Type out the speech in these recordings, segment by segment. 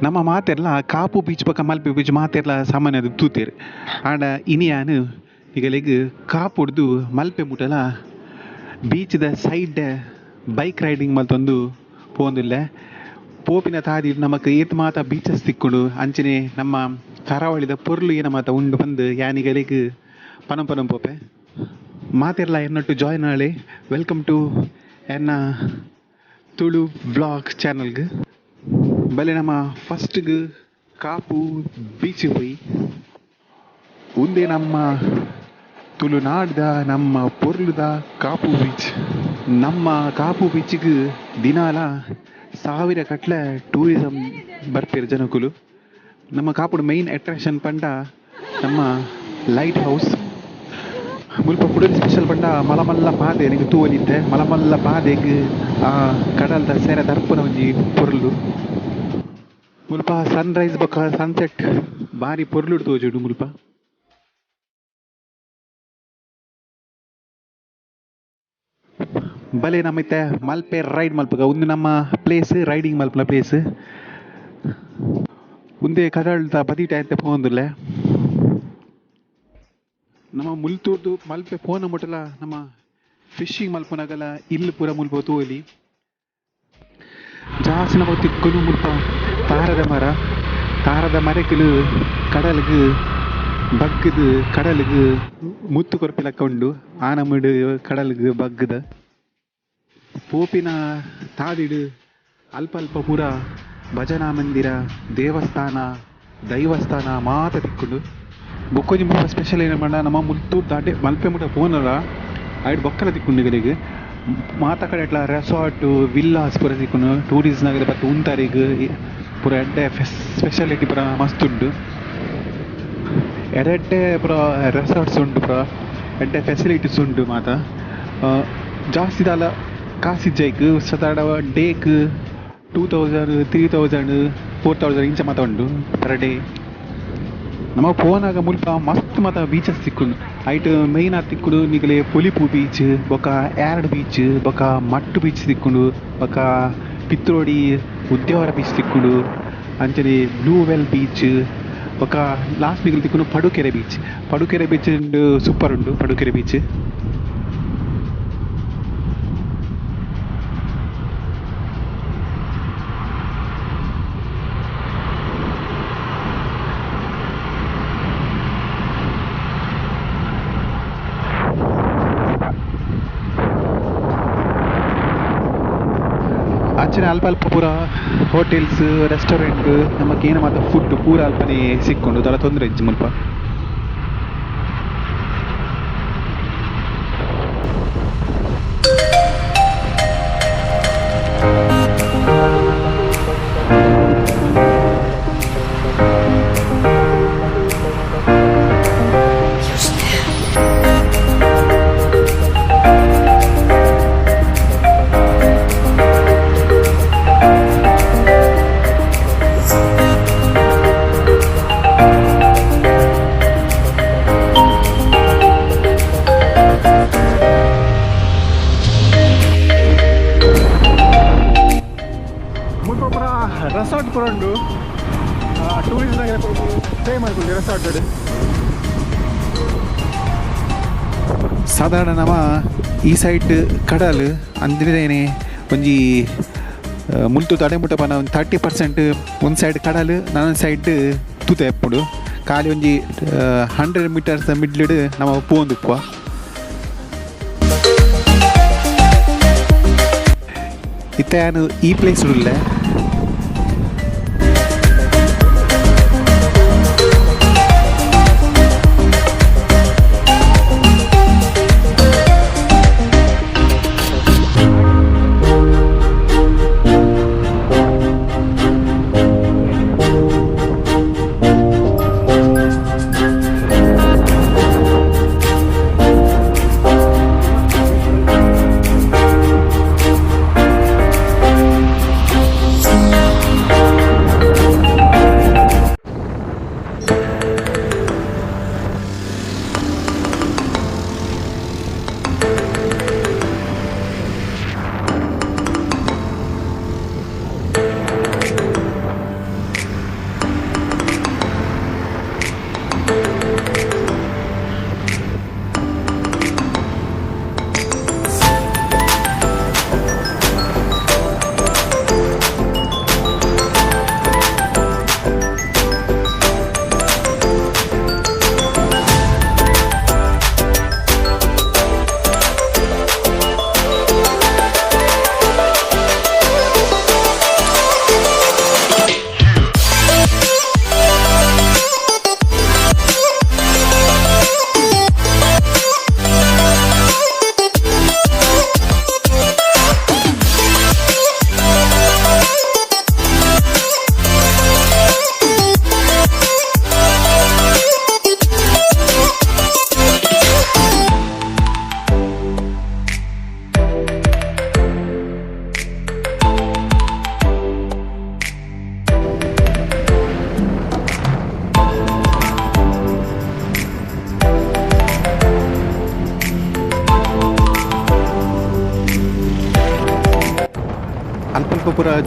ನಮ್ಮ ಮಾತೆಲ್ಲ ಕಾಪು ಬೀಚ್ ಪಕ್ಕ ಮಲ್ಪೆ ಬೀಚ್ ಮಾತೆಲ್ಲ ಸಾಮಾನ್ಯದ ತೂತೇರು ಆಂಡ ಇನಿಯಾನು ಈಗಲಿಗೆ ಕಾಪು ಹೊಡೆದು ಮಲ್ಪೆ ಮುಟ್ಟಲ ಬೀಚ್ದ ಸೈಡ್ ಬೈಕ್ ರೈಡಿಂಗ್ ಮಲ್ತೊಂದು ಪೋಂದಿಲ್ಲ ಪೋಪಿನ ತಾದಿ ನಮಕ್ ಏತ್ ಮಾತ ಬೀಚಸ್ ತಿಕ್ಕುಂಡು ಅಂಚನೆ ನಮ್ಮ ಕರಾವಳಿದ ಪೊರ್ಲು ಏನ ಮಾತ ಉಂಡು ಬಂದು ಯಾನಿಗಲಿಗೆ ಪನಂ ಪನಂ ಪೋಪೆ ಮಾತೆಲ್ಲ ಎನ್ನೊಟ್ಟು ಜಾಯ್ನ್ ಆಳಿ ವೆಲ್ಕಮ್ ಟು ಎನ್ನ ತುಳು ವ್ಲಾಗ್ ಚಾನಲ್ಗೆ ಬಲೆ ನಮ್ಮ ಫಸ್ಟ್ಗೆ ಕಾಪು ಬೀಚ್ ಹೋಯಿ ಒಂದೇ ನಮ್ಮ ತುಳುನಾಡ್ದ ನಮ್ಮ ಪೊರ್ಲುದ ಕಾಪು ಬೀಚ್. ನಮ್ಮ ಕಾಪು ಬೀಚಿಗೆ ದಿನಾಲ 1000 ಕಟ್ಲೆ ಟೂರಿಸಂ ಬರ್ಪೇರು ಜನಕುಲು. ನಮ್ಮ ಕಾಪುಡು ಮೈನ್ ಅಟ್ರಾಕ್ಷನ್ ಪಂಡ ನಮ್ಮ ಲೈಟ್ ಹೌಸ್ ಮುಲ್ಪ ಪುಡಲಿ ಸ್ಪೆಷಲ್ ಪಂಡ ಮಲಮಲ್ಲ ಪಾದೆ ನನಗೆ ತೂವಲಿದ್ದೆ ಮಲಮಲ್ಲ ಪಾದೆಗೆ ಆ ಕಡಲ್ದ ಸೇರ ದರ್ಪಣ ಒಂಜಿ ಪೊರ್ಲು ಮುಲ್ಪ ಸನ್ರೈಸ್ ಬೊಕ್ಕ ಸನ್ಸೆಟ್ ಬಾರಿ ಪೊರ್ಲುಡು ತೋಜುಡು ಮುಲ್ಪ. ಬಲೆ ನಮ್ಮೈತೆ ಮಲ್ಪೆ ರೈಡ್ ಮಲ್ಪಗ ಒಂದು ನಮ್ಮ ಪ್ಲೇಸ್ ರೈಡಿಂಗ್ ಮಲ್ಪನ ಪ್ಲೇಸ್ ಒಂದೇ ಕಡಲ್ದ ಬದಿಟ ಅಂತ ಪೋಂದುಲ್ಲ ನಮ್ಮ ಮುಲ್ತೂರ್ದು ಮಲ್ಪೆ ಫೋನ್ ಮುಟ್ಟಲ ನಮ್ಮ ಫಿಶಿಂಗ್ ಮಲ್ಪನಾಗಲ ಇಲ್ಲಿ ಪೂರ ಮುಲ್ಪ ತೋಲಿ ಜಾಸ್ತಿ ನಮ್ಮ ತಿಕ್ಕಲು ಮುಲ್ಪ ತಾರದ ಮರಗಳು ಕಡಲ್ಗೆ ಬಗ್ಗದು ಕಡಲ್ಗೆ ಮುತ್ತು ಕೊರಪಿಲಕ್ಕ ಉಂಡು ಆನಮುಡು ಕಡಲ್ಗೆ ಬಗ್ಗದ ಪೋಪಿನ ತಾದಿಡು ಅಲ್ಪ ಅಲ್ಪ ಪೂರ ಭಜನಾ ಮಂದಿರ ದೇವಸ್ಥಾನ ದೈವಸ್ಥಾನ ಮಾತ ತಿಕ್ಕೊಂಡು ಬೊಕ್ಕೊಂಜಿ ಮುಲ್ಪ ಸ್ಪೆಷಲ್ ಏನು ಮಾಡ ನಮ್ಮ ಮುಲ್ತೂರು ದಾಟೆ ಮಲ್ಪೆ ಮುಟ್ಟ ಫೋನಲ್ಲ ಐದು ಬೊಕ್ಕಲ ತಿಕ್ಕೊಂಡಿಗಳಿಗೆ ಮಾತ ಕಡೆ ಇಟ್ಲ ರೆಸಾರ್ಟು ವಿಲ್ಲಾಸ್ ಪೂರ ತಿಕ್ಕೊಂಡು ಟೂರಿಸ್ಟ್ನಾಗ ಬತ್ತು ಉಂತಾರಿಗೆ ಪೂರ ಎಡ್ಡೆ ಸ್ಪೆಷಾಲಿಟಿ ಪೂರ ಮಸ್ತ್ ಉಂಟು ಎಡೆಡ್ಡೆ ಪೂರ ರೆಸಾರ್ಟ್ಸ್ ಉಂಟು ಪೂರ ಎಡ್ಡೆ ಫೆಸಿಲಿಟೀಸ್ ಉಂಟು ಮಾತ ಜಾಸ್ತಿ ದಾಲ ಕಾಸಿಜ್ಜೈಕ್ ಸದಾಡ ಡೇಕ್ 2000 3000 4000 ಇಂಚ ಮಾತ ಉಂಡು ಪರ್ ಡೇ. ನಮ್ಮ ಫೋನಾಗ ಮುಲ್ಪ ಮಸ್ತ್ ಮಾತ ಬೀಚಸ್ ತಿಕ್ಕೊಂಡು ಐಟ್ ಮೈನ್ ಆಗಿ ತಿಕ್ಕುಡು ನಿಗಲೆ ಪೊಲಿಪು ಬೀಚ್ ಬೊಕ್ಕ ಯಾರ್ಡ್ ಬೀಚ್ ಬೊಕ್ಕ ಮಟ್ಟು ಬೀಚ್ ತಿಕ್ಕೊಂಡು ಬೊಕ್ಕ ಪಿತ್ರೋಡಿ ಉದ್ಯಾವರ ಬೀಚ್ ತಿಕ್ಕೊಂಡು ಅಂಚನೆ ಬ್ಲೂ ವೆಲ್ ಬೀಚ್ ಬೊಕ್ಕ ಲಾಸ್ಟ್ ನಿಗಲು ತಿಕ್ಕೊಂಡು ಪಡುಕೆರೆ ಬೀಚ್ ಸೂಪರ್ ಉಂಟು ಪಡುಕೆರೆ ಬೀಚ್. ಅಂಚನೆ ಅಲ್ಪ ಅಲ್ಪ ಪೂರ ಹೋಟೆಲ್ಸ್ ರೆಸ್ಟೋರೆಂಟ್ ನಮಗೇನು ಮಾತ್ರ ಫುಡ್ ಪೂರ ಅಲ್ಪನೇ ಸಿಕ್ಕೊಂಡು ಅದರ ತೊಂದರೆ ಇಜ್ಜಿ ಮುಲ್ಪ. ರೆಸಾರ್ಟ್ ಪೂರ ಉಂಡು ಟೂರಿಸ್ಟ್ನಾಗ ಸ್ಟೇ ಮಾಡ್ಕೊಂಡು ರೆಸಾರ್ಟ್ ಸಾಧಾರಣ ನಮ್ಮ ಈ ಸೈಡ್ ಕಡಲ್ ಅಂದ್ರೇನೆ ಒಂಜಿ ಮುಲ್ತು ತಡೆಮುಟ್ಟ ಪನ ಒಂದು 30% ಒಂದು ಸೈಡ್ ಕಡಲ್ ನಾನೊಂದು ಸೈಡ್ ತೂತ ಎಪ್ಪುಡು ಖಾಲಿ ಒಂಜಿ 100 ಮೀಟರ್ಸ್ ಮಿಡ್ಲಿಡ್ ನಮ್ಮ ಪೋಂದುಪ್ಪ. ಇತ್ತ ನಾನು ಈ ಪ್ಲೇಸ್ ಉಳ್ಳೆ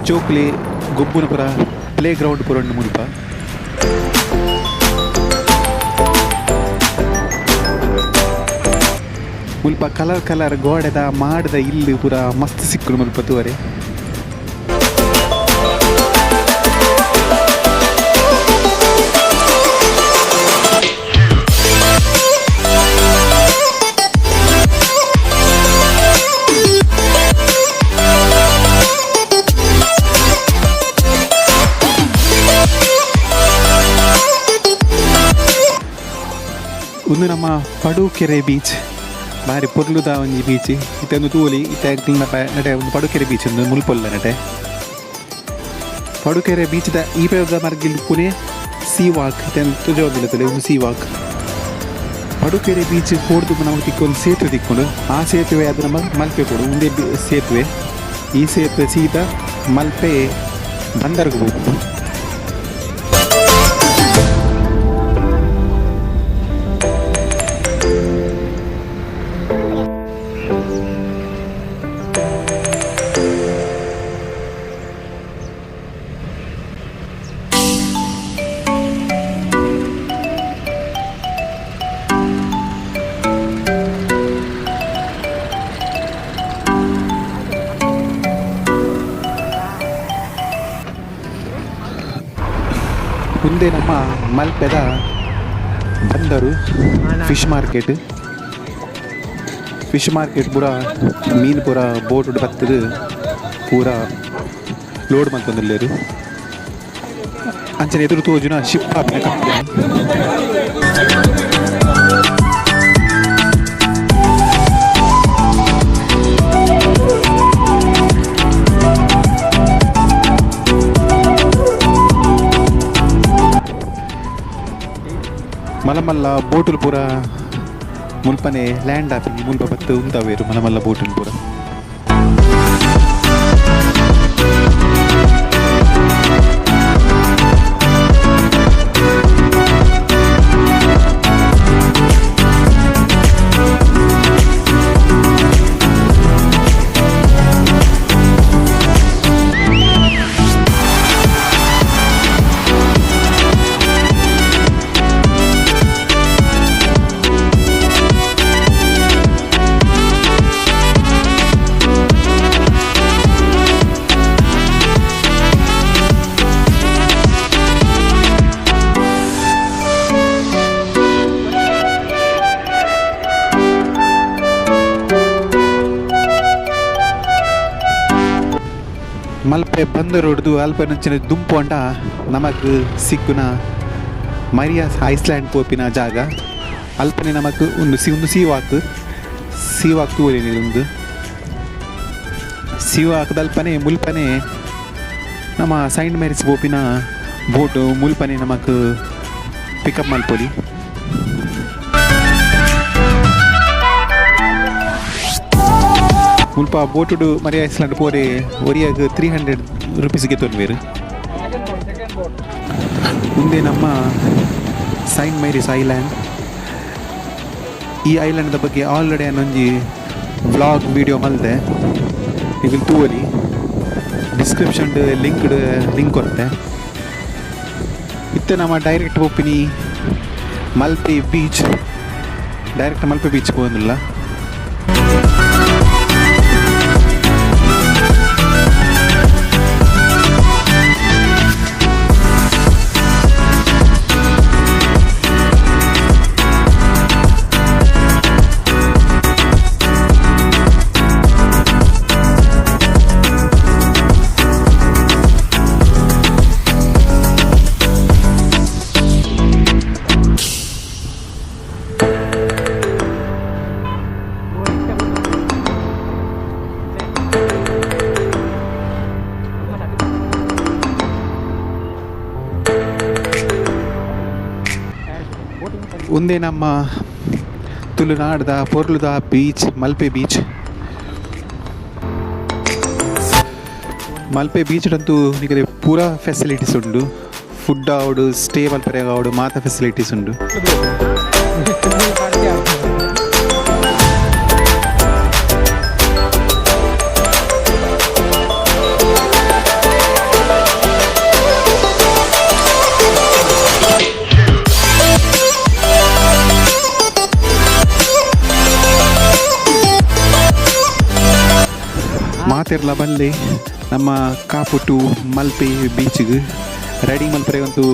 ಜೋಕ್ಲೆ ಗೊಬ್ಬುನ ಪುರ ಪ್ಲೇ ಗ್ರೌಂಡ್ ಪುರ ಉಂಡು ಮುಲ್ಪ. ಮುಲ್ಪ ಕಲರ್ ಕಲರ್ ಗೋಡೆದ ಮಾಡದ ಇಲ್ಲಿ ಪೂರ ಮಸ್ತ್ ಸಿಕ್ಕುಡು ಮುಲ್ಪ ತೂವರೆ. ಒಂದು ನಮ್ಮ ಪಡುಕೆರೆ ಬೀಚ್ ಬಾರಿ ಪೊರ್ಲುದ ಒಂಜಿ ಬೀಚ್ ಇತ್ತೆ ಒಂದು ತೂಲಿ ಇತ್ತೆ ನಟೆ ಒಂದು ಪಡುಕೆರೆ ಬೀಚ್ ಒಂದು ಮುಲ್ಪೊಲ್ಲ ನಟೆ ಪಡುಕೆರೆ ಬೀಚ್ದ ಈ ಪೇದ ಮರ್ಗಿಲ್ ಪುನೆ ಸೀ ವಾಕ್ ಇತ್ತೆ ತುಜೋದಿಲ್ಲತಲೆ ಒಂದು ಸೀ ವಾಕ್. ಪಡುಕೆರೆ ಬೀಚ್ ಹೋಡ್ದು ನಾವು ತಿಕ್ಕೊಂಡು ಸೇತುವೆ ತಿಕ್ಕೊಂಡು ಆ ಸೇತುವೆ ಅದು ನಮ್ಮ ಮಲ್ಪೆ ಕೊಡು ಒಂದೇ ಸೇತುವೆ. ಈ ಸೇತುವೆ ಸೀದಾ ಮಲ್ಪೆ ಬಂದರ್ಗೆ ಹೋಗ್ಬೋದು. ಮುಂದೆ ನಮ್ಮ ಮಲ್ಪೆದ ಬಂದರು ಫಿಶ್ ಮಾರ್ಕೆಟ್ ಪೂರ ಮೀನು ಪೂರ ಬೋಟ್ ಬತ್ತದು ಪೂರ ಲೋಡ್ ಮಾಡ್ಕೊಂಡ್ರು ಅಂಚನೆ ಎದುರು ತೋಜುನ ಶಿಪ್ ಆಪಿನ ಕಂಪನಿ. మలమల్ల బోటులు పూర ముల్పనే ల్యాండ్ ఆపి ముల్ప బత్ ఉంతావేరు మలమల్ల బోటులు పూర. ಮಲ್ಪೆ ಬಂದರು ಹೊಡೆದು ಅಲ್ಪ ನಂಚಿನ ದುಂಪು ಅಂಟ ನಮಕ್ ಸಿಕ್ಕುನ ಮರಿಯಾಸ್ ಐಸ್ಲ್ಯಾಂಡ್ ಪೋಪಿನ ಜಾಗ ಅಲ್ಪನೆ ನಮಕ್ ಒಂದು ಸೀ ವಾಕ್ ತೂರಿ ಒಂದು ಸೀ ವಾಕ್ದ ಅಲ್ಪನೆ ಮುಲ್ಪನೆ ನಮ್ಮ ಸೈಂಟ್ ಮ್ಯಾರಿಸ್ ಪೋಪಿನ ಬೋಟು ಮುಲ್ಪನೆ ನಮಕ್ ಪಿಕಪ್ ಮಲ್ಪೊಲಿ. ಮುಲ್ಪ ಬೋಟುಡು ಮರಿ ಐಸ್ಲ್ಯಾಂಡ್ ಪೋರೆ ಒರಿಯಾಗ 300 ರೂಪೀಸ್ಗೆ ತೊಂದ್ವೇರು. ಮುಂದೆ ನಮ್ಮ ಸೈಂಟ್ ಮೇರಿಸ್ ಐಲ್ಯಾಂಡ್. ಈ ಐಲ್ಯಾಂಡ್ದ ಬಗ್ಗೆ ಆಲ್ರೆಡಿ ನಾನೊಂಜಿ ವ್ಲಾಗ್ ವಿಡಿಯೋ ಮಲ್ದೆ ಈಗ ತೂವಲಿ ಡಿಸ್ಕ್ರಿಪ್ಷನ್ ಲಿಂಕ್ ಕೊಡ್ತೆ. ಇತ್ತೆ ನಮ್ಮ ಡೈರೆಕ್ಟ್ ಹೋಗ್ತೀನಿ ಮಲ್ಪೆ ಬೀಚ್ ಹೋಗೋದಿಲ್ಲ. ಒಂದೇ ನಮ್ಮ ತುಳುನಾಡದ ಪೊರ್ಲುದ ಬೀಚ್ ಮಲ್ಪೆ ಬೀಚ್. ಮಲ್ಪೆ ಬೀಚ್ಡಂತೂ ನಿಮಗೆ ಪೂರಾ ಫೆಸಿಲಿಟೀಸ್ ಉಂಡು. ಫುಡ್ ಆವಡು ಸ್ಟೇ ಮಲ್ಪರೆ ಆವಡು ಮಾತ ಫೆಸಿಲಿಟೀಸ್ ಉಂಡು. ಮಾತಿರ್ಲ ಬಲ್ಲಿ ನಮ್ಮ ಕಾಪು ಟು ಮಲ್ಪೆ ಬೀಚ್ಗೆ ರೆಡಿ ಮಲ್ಪರೆ ಅಂತೂ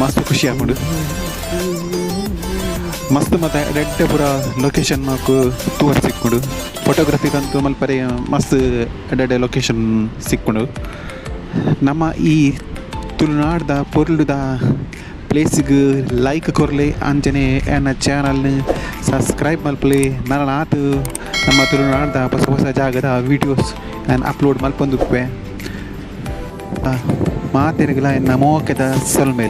ಮಸ್ತ್ ಖುಷಿ ಆಗ್ಕೊಂಡು ಮಸ್ತ್ ಮತ್ತು ರೆಡ್ ಪೂರ ಲೊಕೇಶನ್ ಮಾಕು ತೂವರ್ ಸಿಕ್ಕೊಂಡು ಫೋಟೋಗ್ರಫಿಗಂತೂ ಮಲ್ಪರೆ ಮಸ್ತ್ ಎಡ್ಡೆ ಲೊಕೇಶನ್ ಸಿಕ್ಕೊಂಡು ನಮ್ಮ ಈ ತುಳುನಾಡ್ದ ಪೊರ್ಲುದ ಪ್ಲೇಸಿಗೆ ಲೈಕ್ ಕೊರ್ಲೆ ಅಂಚನೆ ನನ್ನ ಚಾನಲ್ನ ಸಬ್ಸ್ಕ್ರೈಬ್ ಮಲ್ಪಲೆ ನನ್ನ ಆತು ನಮ್ಮ ತುಳುನಾಡ್ದ ಹೊಸ ಹೊಸ ಜಾಗದ ವೀಡಿಯೋಸ್ ನಾನು ಅಪ್ಲೋಡ್ ಮಲ್ಪೊಂದುಪ್ಪೆ ಮಾತೆರೆಗಳ ನಮೋಕೆದ ಸೊಲ್ಮೇಲೆ